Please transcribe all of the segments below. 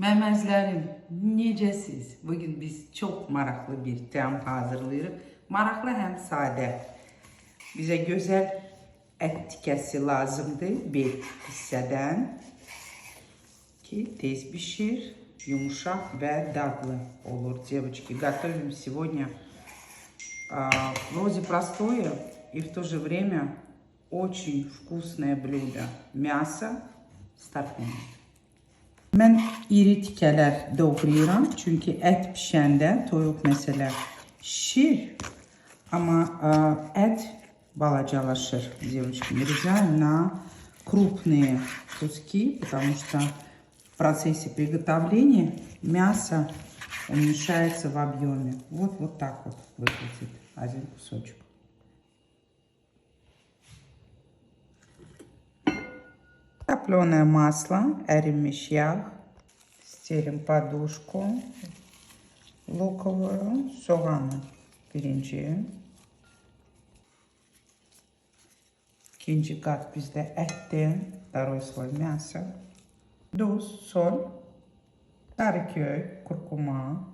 Məməzlərim, necəsiz? Bugün biz çok maraqlı bir təam hazırlayırıq. Maraqlı həm sadə. Bizə gözəl ət tikəsi lazımdır bir hissədən ki tez pişir, yumuşak ve dadlı olur. Девочки, готовим сегодня вроде простое и в то же время очень вкусное блюдо. Мясо с tarhunla. Mən iri tikələr doğrayıram. Çünki ət pişəndə toyuq məsələ şişir. Amma ət balacalaşır. Девочки, нарезаем на крупные куски, потому что в процессе приготовления мясо уменьшается в объеме. Вот так вот выглядит один кусочек. Топленое масло, erimiş yağ, стелим подушку луковую, soğanı birinci. İkinci kat bizde ettir, второй слой мяса. Tuz, sol, карикёй, куркума,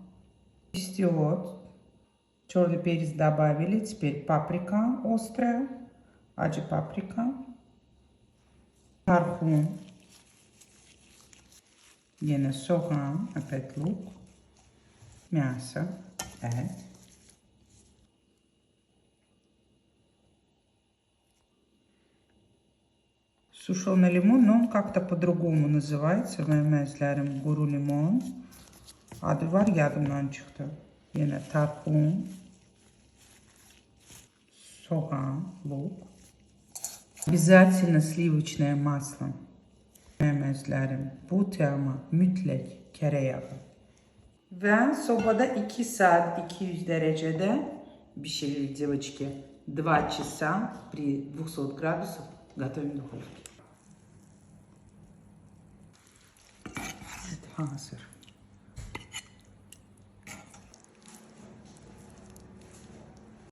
дистиллат, черный перец добавили, теперь паприка острая, acı паприка. Tarhun, yine soğan, опять лук, мясо, et. Сушеный лимон, но он как-то по-другому называется. Məməzlərim, quru limon. Adı var, yadımdan çıxdı. Yine tarhun, soğan, лук. Обязательно сливочное масло. Məməzlərim, bu təama mütləq kərə yağı. Ve sobada 2 saat 200 derecede pişirili, девочки. 2 часа при 200 градусов готовим в духовке. Hazır.